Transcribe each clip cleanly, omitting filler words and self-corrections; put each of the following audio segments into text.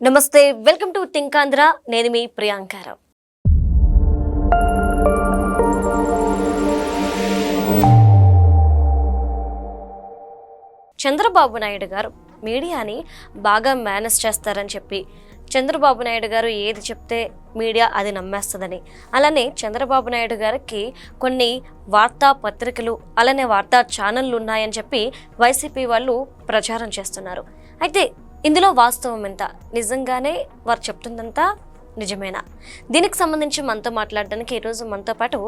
నమస్తే, welcome to think Andhra. నేను మీ ప్రియాంకారావు. చంద్రబాబు నాయుడు గారు మీడియాని బాగా మేనేజ్ చేస్తారని చెప్పి, చంద్రబాబు నాయుడు గారు ఏది చెప్తే మీడియా అది నమ్మేస్తుందని, అలానే చంద్రబాబు నాయుడు గారికి కొన్ని వార్తా పత్రికలు అలానే వార్తా ఛానళ్ళు ఉన్నాయని చెప్పి వైసీపీ వాళ్ళు ప్రచారం చేస్తున్నారు. అయితే ఇందులో వాస్తవం ఎంత? నిజంగానే వారు చెప్తుందంతా నిజమేనా? దీనికి సంబంధించి మనతో మాట్లాడడానికి ఈరోజు మనతో పాటు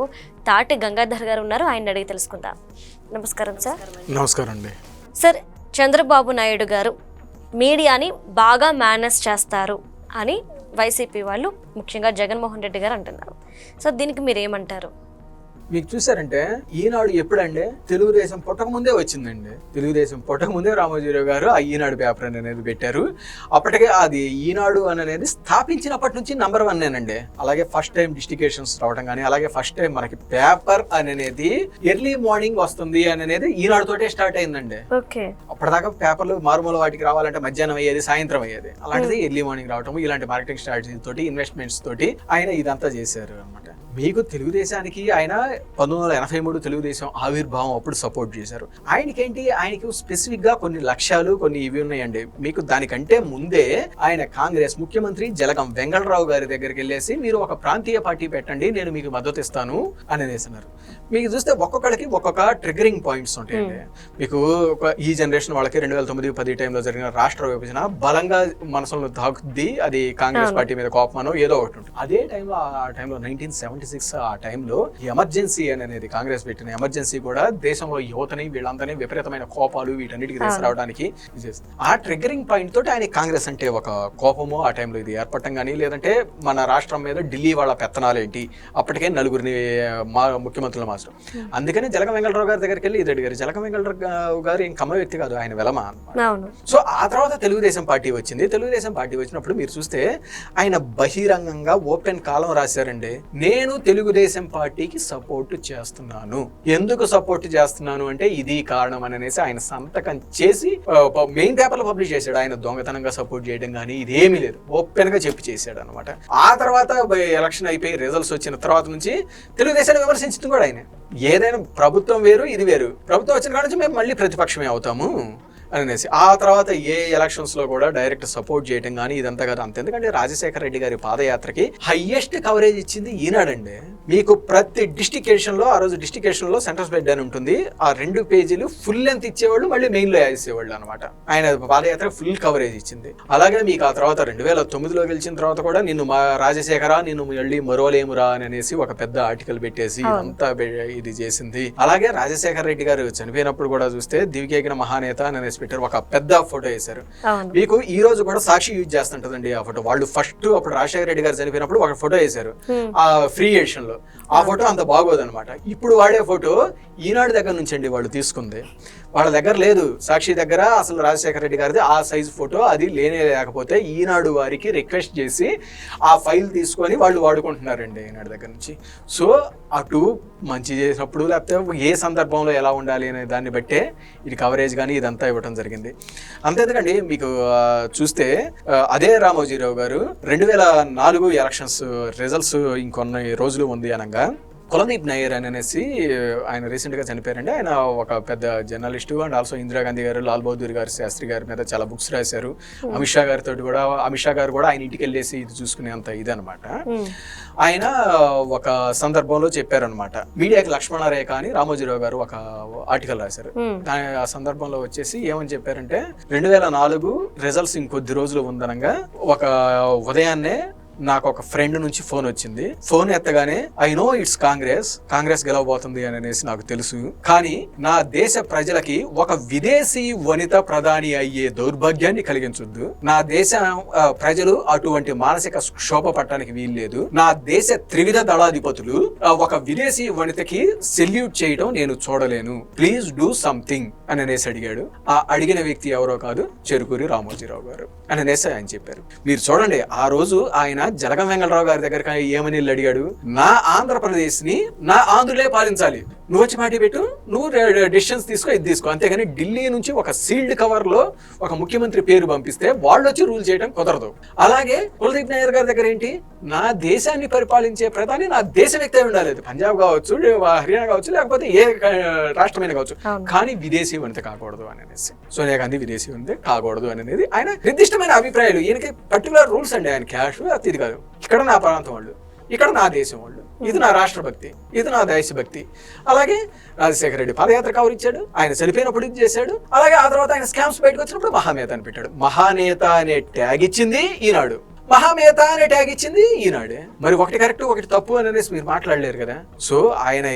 తాటి గంగాధర్ గారు ఉన్నారు. ఆయన అడిగి తెలుసుకుందాం. నమస్కారం సార్. నమస్కారం అండి. సార్, చంద్రబాబు నాయుడు గారు మీడియాని బాగా మేనేజ్ చేస్తారు అని వైసీపీ వాళ్ళు, ముఖ్యంగా జగన్మోహన్ రెడ్డి గారు అంటున్నారు. సో దీనికి మీరు ఏమంటారు? మీకు చూసారంటే ఈనాడు ఎప్పుడంటే తెలుగుదేశం పుట్టకముందే వచ్చిందండి. తెలుగుదేశం పుట్టకముందే రామోజీరావు గారు ఆ ఈనాడు పేపర్ అనేది పెట్టారు. అప్పటికే అది ఈనాడు అనేది స్థాపించినప్పటి నుంచి నంబర్ 1 నేనండి. అలాగే ఫస్ట్ టైం డిస్టికేషన్స్ రావడం కానీ, అలాగే ఫస్ట్ టైం మనకి పేపర్ అనేది ఎర్లీ మార్నింగ్ వస్తుంది అనేది ఈనాడుతోటే స్టార్ట్ అయిందండి. అప్పటిదాకా పేపర్లు మారుమూల వాటికి రావాలంటే మధ్యాహ్నం అయ్యేది, సాయంత్రం అయ్యేది. అలాంటిది ఎర్లీ మార్నింగ్ రావటం, ఇలాంటి మార్కెటింగ్ స్ట్రాటజీ తోటి, ఇన్వెస్ట్మెంట్స్ తోటి ఆయన ఇదంతా చేశారు అనమాట. మీకు తెలుగుదేశానికి ఆయన 1983 తెలుగుదేశం ఆవిర్భావం అప్పుడు సపోర్ట్ చేశారు. ఆయనకి స్పెసిఫిక్ గా కొన్ని లక్ష్యాలు కొన్ని ఇవి ఉన్నాయండి. మీకు దానికంటే ముందే ఆయన కాంగ్రెస్ ముఖ్యమంత్రి జలగం వెంగళరావు గారి దగ్గరికి వెళ్ళేసి మీరు ఒక ప్రాంతీయ పార్టీ పెట్టండి, నేను మీకు మద్దతు ఇస్తాను అని అనేసినారు. మీకు చూస్తే ఒక్కొక్కడికి ఒక్కొక్క ట్రిగరింగ్ పాయింట్స్ ఉంటాయండి. మీకు ఈ జనరేషన్ వాళ్ళకి 2009-10 టైంలో జరిగిన రాష్ట్ర విభజన బలంగా మనసులో తాకుద్ది. అది కాంగ్రెస్ పార్టీ మీద కోపమనో ఏదో ఒకటి ఉంటుంది. అదే టైంలో ఆ టైంలో 1976 ఆ టైంలో ఎమర్జెన్సీ అనేది కాంగ్రెస్ పెట్టిన ఎమర్జెన్సీ కూడా దేశంలో యువతని వీళ్ళందరినీ విపరీతమైన కోపాలు వీటన్నిటికి తీసుకురావడానికి ఆ ట్రిగరింగ్ పాయింట్ తోటి ఆయన కాంగ్రెస్ అంటే ఒక కోపము ఆ టైంలో ఇది ఏర్పడటం కానీ, లేదంటే మన రాష్ట్రం మీద ఢిల్లీ వాళ్ళ పెత్తనాలు ఏంటి, అప్పటికే నలుగురిని ముఖ్యమంత్రులు మాస్టర్. అందుకని జలగం వెంగళరావు గారి దగ్గరికి వెళ్ళి ఇది అడిగారు. జలగం వెంగళరావు గారు ఏం కమ్మ వ్యక్తి కాదు, ఆయన వెలమ. సో ఆ తర్వాత తెలుగుదేశం పార్టీ వచ్చింది. తెలుగుదేశం పార్టీ వచ్చినప్పుడు మీరు చూస్తే ఆయన బహిరంగంగా ఓపెన్ కాలం రాశారండి. నేను తెలుగుదేశం పార్టీకి సపోర్ట్ చేస్తున్నాను. ఎందుకు సపోర్ట్ చేస్తున్నాను అంటే ఇది కారణం అని అనేసి ఆయన సంతకం చేసి మెయిన్ పేపర్ లో పబ్లిష్ చేశాడు. ఆయన దొంగతనంగా సపోర్ట్ చేయడం కానీ ఇదేమీ లేదు, ఓపెన్ గా చెప్పి చేశాడు అనమాట. ఆ తర్వాత ఎలక్షన్ అయిపోయి రిజల్ట్స్ వచ్చిన తర్వాత నుంచి తెలుగుదేశాన్ని విమర్శించడం కూడా ఆయన. ఏదైనా ప్రభుత్వం వేరు, ఇది వేరు. ప్రభుత్వం వచ్చిన కాడ నుంచి మేము మళ్ళీ ప్రతిపక్షమే అవుతాము అనేసి ఆ తర్వాత ఏ ఎలక్షన్స్ లో కూడా డైరెక్ట్ సపోర్ట్ చేయడం కానీ ఇదంతా కదా. అంత ఎందుకంటే రాజశేఖర రెడ్డి గారి పాదయాత్రకి హైయెస్ట్ కవరేజ్ ఇచ్చింది ఈనాడండి. మీకు ప్రతి డిస్టికేషన్ లో, ఆ రోజు డిస్టికేషన్ లో సెంటర్ స్ప్రెడ్ అని ఉంటుంది, ఆ 2 పేజీలు ఫుల్ లెంత్ ఇచ్చేవాళ్ళు, మళ్ళీ మెయిన్ లో వేసేవాళ్ళు అనమాట. ఆయన పాదయాత్ర ఫుల్ కవరేజ్ ఇచ్చింది. అలాగే మీకు ఆ తర్వాత 2009లో గెలిచిన తర్వాత కూడా నిన్ను రాజశేఖర నిన్ను మళ్ళీ మరోలేమురా అని అనేసి ఒక పెద్ద ఆర్టికల్ పెట్టేసి ఇదంతా ఇది చేసింది. అలాగే రాజశేఖర రెడ్డి గారు చనిపోయినప్పుడు కూడా చూస్తే దివికేకిన మహానేత అని అనేసి పెట్టారు, ఒక పెద్ద ఫోటో వేశారు. మీకు ఈ రోజు కూడా సాక్షి యూజ్ చేస్తుంటదండి ఆ ఫోటో. వాళ్ళు ఫస్ట్ అప్పుడు రాజశేఖర రెడ్డి గారు చనిపోయినప్పుడు ఒక ఫోటో వేశారు ఆ ఫ్రీ ఎడిషన్ లో. ఆ ఫోటో అంత బాగోదు అనమాట. ఇప్పుడు వాడే ఫోటో ఈనాడు దగ్గర నుంచి అండి వాళ్ళు తీసుకుంది. వాళ్ళ దగ్గర లేదు, సాక్షి దగ్గర అసలు రాజశేఖర రెడ్డి గారిది ఆ సైజు ఫోటో అది లేనే లేకపోతే ఈనాడు వారికి రిక్వెస్ట్ చేసి ఆ ఫైల్ తీసుకొని వాళ్ళు వాడుకుంటున్నారండి ఈనాడు దగ్గర నుంచి. సో అటు మంచి చేసినప్పుడు లేకపోతే ఏ సందర్భంలో ఎలా ఉండాలి అనే దాన్ని బట్టే ఇది కవరేజ్ కానీ ఇదంతా ఇవ్వడం జరిగింది. అంతేందుకండి మీకు చూస్తే అదే రామోజీరావు గారు 2004 ఎలక్షన్స్ రిజల్ట్స్ ఇంకొన్ని రోజులు ఉంది అనగా కులదీప్ నాయర్ అని అనేసి ఆయన రీసెంట్ గా చనిపోయారండి. ఆయన ఒక పెద్ద జర్నలిస్టు అండ్ ఆల్సో ఇందిరాగాంధీ గారు, లాల్ బహదూర్ గారు శాస్త్రి గారి మీద చాలా బుక్స్ రాశారు. అమిత్ షా గారు కూడా ఆయన ఇంటికి వెళ్ళేసి ఇది చూసుకునేంత ఇదనమాట. ఆయన ఒక సందర్భంలో చెప్పారనమాట, మీడియాకి లక్ష్మణరేఖ అని రామోజీరావు గారు ఒక ఆర్టికల్ రాశారు. ఆ సందర్భంలో వచ్చేసి ఏమని చెప్పారంటే 2004 రిజల్ట్స్ ఇంకొద్ది రోజులు ఉందనగా ఒక ఉదయాన్నే నాకు ఒక ఫ్రెండ్ నుంచి ఫోన్ వచ్చింది. ఫోన్ ఎత్తగానే ఐ నో ఇట్స్ కాంగ్రెస్ గెలవబోతుంది అని అనేసి నాకు తెలుసు, కానీ నా దేశ ప్రజలకి ఒక విదేశీ వనిత ప్రధాని అయ్యే దౌర్భాగ్యాన్ని కలిగించొద్దు. నా దేశ ప్రజలు అటువంటి మానసిక క్షోభ పట్టడానికి వీల్లేదు. నా దేశ త్రివిధ దళాధిపతులు ఒక విదేశీ వనితకి సెల్యూట్ చేయడం నేను చూడలేను. ప్లీజ్ డూ సంథింగ్ అని అనేసి అడిగాడు. ఆ అడిగిన వ్యక్తి ఎవరో కాదు, చెరుకూరి రామోజీరావు గారు అని అనేసి ఆయన చెప్పారు. మీరు చూడండి, ఆ రోజు ఆయన జలగం వెంగళరావు గారి దగ్గర ఏమని అడిగాడు, నా ఆంధ్రప్రదేశ్ ని నా ఆంధ్రులే పాలించాలి, నువ్వు వచ్చి పార్టీ పెట్టు, నువ్వు డిసిషన్స్ తీసుకో, ఇది తీసుకో. అంతేగాని ఢిల్లీ నుంచి ఒక సీల్డ్ కవర్ లో ఒక ముఖ్యమంత్రి పేరు పంపిస్తే వాళ్ళు వచ్చి రూల్ చేయడం కుదరదు. అలాగే కులదీప్ నాయర్ గారి దగ్గర ఏంటి, నా దేశాన్ని పరిపాలించే ప్రధాని నా దేశ వ్యక్తి ఉండాలి. పంజాబ్ కావచ్చు, హర్యానా కావచ్చు, లేకపోతే ఏ రాష్ట్రమైన కావచ్చు, కానీ విదేశీ వనిత కాకూడదు అని అనేసి. సోనియా గాంధీ విదేశీ వనిత కాకూడదు అని అనేది ఆయన నిర్దిష్టమైన అభిప్రాయాలు. ఈయనకి పర్టికులర్ రూల్స్ అండి. ఆయన క్యాష్ అది కాదు, ఇక్కడ నా ప్రాంతం వాళ్ళు, ఇక్కడ నా దేశం వాళ్ళు, ఇది నా రాష్ట్రభక్తి, ఇది నా దేశభక్తి. అలాగే రాజశేఖర రెడ్డి పాదయాత్ర కవర్ ఇచ్చాడు, ఆయన చనిపోయినప్పుడు ఇది చేశాడు. అలాగే ఆ తర్వాత ఆయన స్కామ్స్ బయటకు వచ్చినప్పుడు మహానేత అని పెట్టాడు. మహానేత అనే ట్యాగ్ ఇచ్చింది ఈనాడు, మహానేత అనే ట్యాగ్ ఇచ్చింది ఈనాడే. మరి ఒకటి కరెక్ట్ ఒకటి తప్పు అని అనేసి మీరు మాట్లాడలేరు కదా. సో ఆయన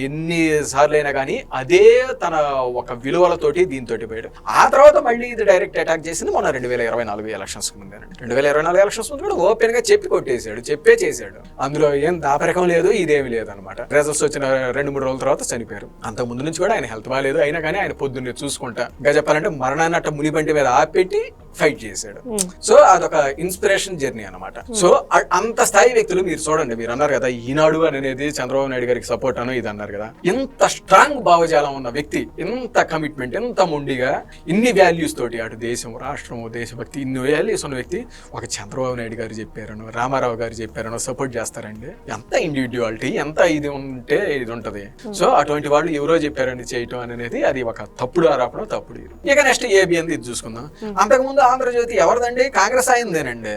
ఎన్ని సార్లు అయినా కానీ అదే తన ఒక విలువలతోటి దీంతో పోయాడు. ఆ తర్వాత మళ్ళీ ఇది డైరెక్ట్ అటాక్ చేసింది మొన్న 2024 ఎలక్షన్స్ ముందేనండి. 2024 ఎలక్షన్స్ ముందు కూడా ఓపెన్ గా చెప్పి కొట్టేశాడు, చెప్పే చేశాడు. అందులో ఏం దాపరికం లేదు, ఇదేమి లేదు అనమాట. రిజల్ట్స్ వచ్చిన 2-3 రోజుల తర్వాత చనిపోయారు. అంత ముందు నుంచి కూడా ఆయన హెల్త్ బాగాలేదు, అయినా కానీ ఆయన పొద్దున్నే చూసుకుంటా ఇంకా చెప్పాలంటే మరణాన్ని అట్ట మునిబంటి మీద ఆపెట్టి ఫైట్ చేశాడు. సో అదొక ఇన్స్పిరేషన్ జర్నీ అనమాట. సో అంత స్థాయి వ్యక్తులు మీరు చూడండి. మీరు అన్నారు కదా ఈనాడు అనేది చంద్రబాబు నాయుడు గారికి సపోర్ట్ అను ఇది అన్నారు కదా. ఇంత స్ట్రాంగ్ భావజాలం ఉన్న వ్యక్తి, ఇంత కమిట్మెంట్, ఎంత మొండిగా ఇన్ని వాల్యూస్ తోటి అటు దేశం, రాష్ట్రము, దేశభక్తి ఇన్ని వాల్యూస్ ఉన్న వ్యక్తి ఒక చంద్రబాబు నాయుడు గారు చెప్పారను, రామారావు గారు చెప్పారను సపోర్ట్ చేస్తారండి. ఎంత ఇండివిడ్యువాలిటీ, ఎంత ఇది ఉంటే ఇది ఉంటది. సో అటువంటి వాళ్ళు ఎవరో చెప్పారని చేయటం అనేది అది ఒక తప్పుడు ఆరోపణ, తప్పుడు. ఇక నెక్స్ట్ ఏబి అని ఇది చూసుకుందాం. అంతకుముందు ఆంధ్రజ్యోతి ఎవరిదండి? కాంగ్రెస్ అయిందేనండి.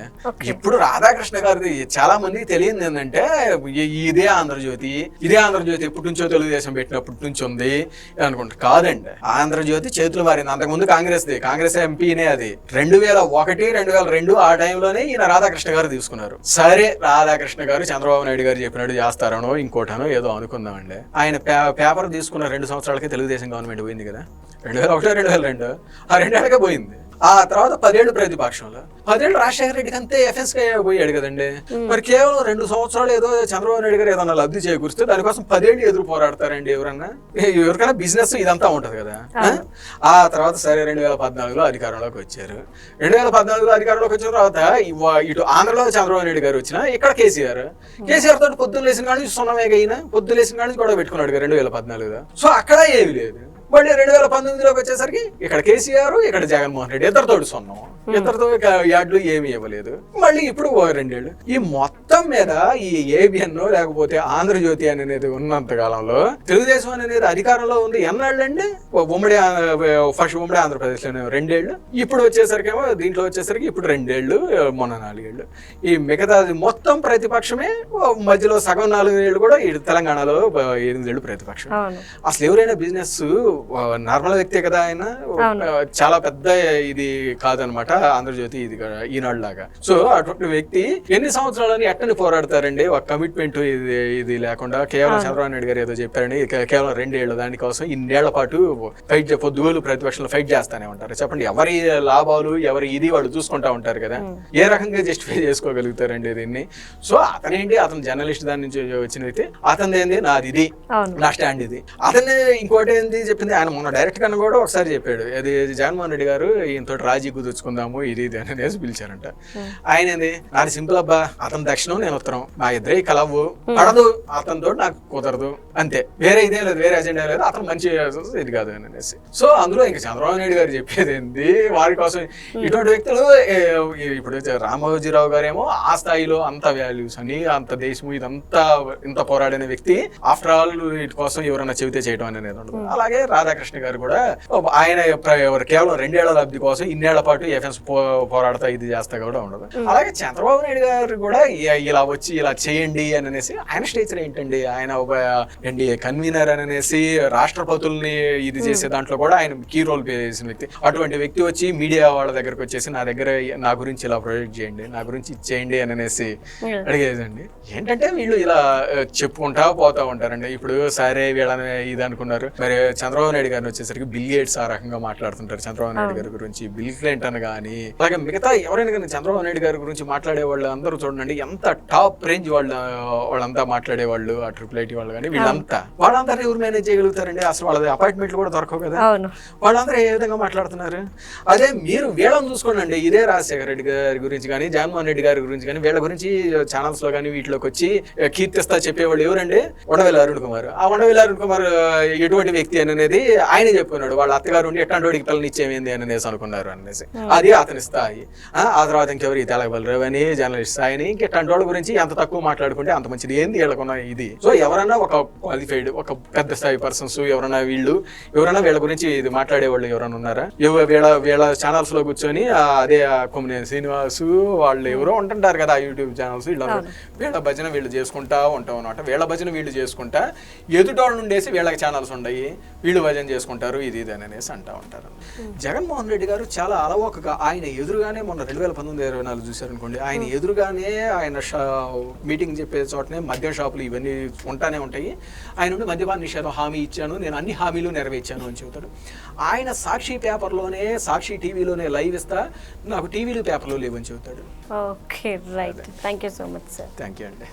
ఇప్పుడు రాధాకృష్ణ గారిది చాలా మందికి తెలియదు ఏంటంటే ఇదే ఆంధ్రజ్యోతి ఎప్పటి నుంచో తెలుగుదేశం పెట్టినప్పటి నుంచి ఉంది అనుకుంటా. కాదండి, ఆంధ్రజ్యోతి చేతులు మారింది. అంతకుముందు కాంగ్రెస్ ఎంపీనే అది 2001, 2002 ఆ టైంలోనే ఈయన రాధాకృష్ణ గారు తీసుకున్నారు. సరే రాధాకృష్ణ గారు చంద్రబాబు నాయుడు గారు చెప్పినట్టు చేస్తారనో ఇంకోటనో ఏదో అనుకుందామండి. ఆయన పేపర్ తీసుకున్న 2 సంవత్సరాలకే తెలుగుదేశం గవర్నమెంట్ పోయింది కదా. 2001, 2002 ఆ 2 ఏళ్ళకే పోయింది. ఆ తర్వాత 10 ఏళ్ళు ప్రతిపక్షంలో, 10 ఏళ్ళు రాజశేఖర రెడ్డికి అంతే ఎఫెన్స్ పోయాడు కదండి. మరి కేవలం 2 సంవత్సరాలు ఏదో చంద్రబాబు నాయుడు గారు ఏదన్నా లబ్ధి చేకూరిస్తే దానికోసం 10 ఏళ్ళు ఎదురు పోరాడతారండి ఎవరికైనా బిజినెస్ ఇదంతా ఉంటది కదా. ఆ తర్వాత సరే 2014లో అధికారంలోకి వచ్చారు. 2014లో అధికారంలోకి వచ్చిన తర్వాత ఇటు ఆంధ్రలో చంద్రబాబు నాయుడు గారు వచ్చినా ఇక్కడ కేసీఆర్ తోటి పొద్దున్న లేసిన కాడి నుంచి సున్నమేగా ఈయన పొద్దున్న లేసిన కాడి నుంచి కూడా పెట్టుకున్నాడు 2014లో. సో అక్కడ ఏమి లేదు. మళ్ళీ 2019లోకి వచ్చేసరికి ఇక్కడ కేసీఆర్, ఇక్కడ జగన్మోహన్ రెడ్డి ఇద్దరితోటి సొన్నం, ఇద్దరితో యాడ్లు ఏమి ఇవ్వలేదు. మళ్ళీ ఇప్పుడు 2 ఏళ్ళు. ఈ మొత్తం మీద ఈ ఏబిఎన్ లేకపోతే ఆంధ్రజ్యోతి అనేది ఉన్నంత కాలంలో తెలుగుదేశం అనేది అధికారంలో ఉంది ఎన్నాళ్ళండి? ఉమ్మడి ఆంధ్రప్రదేశ్ లోనే 2 ఏళ్ళు. ఇప్పుడు వచ్చేసరికి ఏమో దీంట్లో వచ్చేసరికి ఇప్పుడు 2 ఏళ్ళు, మొన్న 4 ఏళ్ళు. ఈ మిగతా మొత్తం ప్రతిపక్షమే. మధ్యలో సగం 4 ఏళ్ళు కూడా తెలంగాణలో 8 ఏళ్ళు ప్రతిపక్షం. అసలు ఎవరైనా బిజినెస్ నార్మల్ వ్యక్తే కదా ఆయన, చాలా పెద్ద ఇది కాదనమాట ఆంధ్రజ్యోతి ఇది ఈనాడు లాగా. సో అటువంటి వ్యక్తి ఎన్ని సంవత్సరాలని ఎట్టని పోరాడతారండి? ఒక కమిట్మెంట్ ఇది లేకుండా కేవలం చంద్రబాబు నాయుడు గారు ఏదో చెప్పారండి, కేవలం 2 ఏళ్ళు దానికోసం ఇన్నేళ్ల పాటు ఫైట్ పొద్దుగోలు ప్రతిపక్షంలో ఫైట్ చేస్తానే ఉంటారు. చెప్పండి, ఎవరి లాభాలు ఎవరి ఇది వాళ్ళు చూసుకుంటా ఉంటారు కదా. ఏ రకంగా జస్టిఫై చేసుకోగలుగుతారండి దీన్ని? సో అతను జర్నలిస్ట్ దాని నుంచి వచ్చిన వ్యక్తి, అతనిది ఏంది నాది ఇది, నా స్టాండ్ ఇది. అతన్ని ఇంకోటి ఏంది చెప్పింది ఆయన మొన్న డైరెక్ట్ గా కూడా ఒకసారి చెప్పాడు, అది జగన్మోహన్ రెడ్డి గారు ఈయనతో రాజీ కుదుర్చుకుందాము ఇది అనేసి పిలిచారంట. ఆయన ఏంది, నాది సింపుల్ అబ్బా, అతను దక్షిణం నేను ఉత్తరం, మా ఇద్దరే కలవు పడదు, అతనితో నాకు కుదరదు అంతే, వేరే ఇదే లేదు, వేరే అజెండా లేదు, అతను మంచి ఇది కాదు అని అనేసి. సో అందులో ఇంకా చంద్రబాబు నాయుడు గారు చెప్పేది ఏంది, వారి కోసం ఇటువంటి వ్యక్తులు ఇప్పుడు రామోజీరావు గారేమో ఆ స్థాయిలో అంత వాల్యూస్ అని అంత దేశము ఇదంతా ఇంత పోరాడిన వ్యక్తి ఆఫ్టర్ ఆల్ వీటి కోసం ఎవరైనా చెబితే చేయడం అనేది ఉండదు. అలాగే రాధాకృష్ణ గారు కూడా ఆయన కేవలం 2 ఏళ్ల లబ్ధి కోసం ఇన్నేళ్ల పాటు ఎఫెన్స్ పోరాడతా ఇది చేస్తా కూడా ఉండదు. అలాగే చంద్రబాబు నాయుడు గారు కూడా ఇలా వచ్చి ఇలా చేయండి అని అనేసి ఆయన స్టేచర్ ఏంటండి, ఆయన ఒక ఎన్డీఏ కన్వీనర్ అని అనేసి రాష్ట్రపతుల్ని ఇది చేసే దాంట్లో కూడా ఆయన కీ రోల్ ప్లే చేసిన వ్యక్తి. అటువంటి వ్యక్తి వచ్చి మీడియా వాళ్ళ దగ్గరకు వచ్చేసి నా గురించి ఇలా ప్రొజెక్ట్ చేయండి, నా గురించి ఇచ్చేయండి అని అనేసి అడిగేదండి. ఏంటంటే వీళ్ళు ఇలా చెప్పుకుంటా పోతా ఉంటారండి. ఇప్పుడు సరే వీళ్ళని ఇది అనుకున్నారు, మరి చంద్రబాబు చంద్రబాబు నాయుడు గారిని వచ్చేసరికి బిల్ గేట్స్ ఆ రకంగా మాట్లాడుతుంటారు చంద్రబాబు నాయుడు గారి గురించి, బిల్ క్లింటన్ కానీ, అలాగే మిగతా ఎవరైనా కానీ చంద్రబాబు నాయుడు గారి గురించి మాట్లాడే వాళ్ళు అందరూ చూడండి ఎంత టాప్ రేంజ్ వాళ్ళంతా మాట్లాడేవాళ్ళు, ఆ ట్రిపుల్ ఐటీ వాళ్ళు కానీ వాళ్ళందరూ ఎవరు మేనేజ్ చేయగలుగుతారండి? అసలు వాళ్ళ అపాయింట్మెంట్లు కూడా దొరకవు కదా. వాళ్ళందరూ ఏ విధంగా మాట్లాడుతున్నారు? అదే మీరు వీళ్ళని చూసుకోండి, ఇదే రాజశేఖర రెడ్డి గారి గురించి కానీ, జగన్మోహన్ రెడ్డి గారి గురించి కానీ, వీళ్ళ గురించి ఛానల్స్ లో కానీ వీటిలోకి వచ్చి కీర్తిస్తా చెప్పేవాళ్ళు ఎవరండి? ఉండవేల అరుణ్ కుమార్. ఆ ఉండవేల అరుణ్ కుమార్ ఎటువంటి వ్యక్తి అనేది ఆయనే చెప్పుకున్నాడు. వాళ్ళ అత్తగారు ఉండి ఎట్లాంటి వాడికి పిల్లలు ఇచ్చేమేంది అనేసి అనుకున్నారు అనేసి. అది అతని స్థాయి. ఆ తర్వాత ఇంకెవరు ఈ తెలగబలరావు అని, జర్నలిస్ట్ స్థాయిని, ఇంకెట్లాంటి వాళ్ళ గురించి ఎంత తక్కువ మాట్లాడుకుంటే అంత మంచిది. ఏంది వీళ్ళకున్న ఇది? సో ఎవరైనా ఒక క్వాలిఫైడ్ ఒక పెద్ద స్థాయి పర్సన్స్ ఎవరైనా వీళ్ళ గురించి ఇది మాట్లాడేవాళ్ళు ఎవరైనా ఉన్నారా? వీళ్ళ ఛానల్స్ లో కూర్చొని అదే కొమ్మినేని శ్రీనివాసు వాళ్ళు ఎవరో ఉంటుంటారు కదా యూట్యూబ్ ఛానల్స్, వీళ్ళ భజన వీళ్ళు చేసుకుంటా ఉంటాం అనమాట. వీళ్ళ భజన వీళ్ళు చేసుకుంటా ఎదుటోళ్ళు ఉండేసి వీళ్ళకి ఛానల్స్ ఉన్నాయి, వీళ్ళు భజన చేసుకుంటారు, ఇది అనేసి అంటూ ఉంటారు. జగన్మోహన్ రెడ్డి గారు చాలా అలవోకగా ఆయన ఎదురుగానే మొన్న 2019-24 చూశారనుకోండి, ఆయన ఎదురుగానే ఆయన మీటింగ్ చెప్పే చోటనే మద్యం షాపులు ఇవన్నీ ఉంటానే ఉంటాయి. ఆయన ఉండి మద్యపాన నిషేధం హామీ ఇచ్చాను, నేను అన్ని హామీలు నెరవేర్చాను అని చెబుతాడు. ఆయన సాక్షి పేపర్లోనే, సాక్షి టీవీలోనే లైవ్ ఇస్తా, నాకు టీవీలు పేపర్లో లేవని చెబుతాడు. Okay, right. Thank you so much sir. Thank you అండి.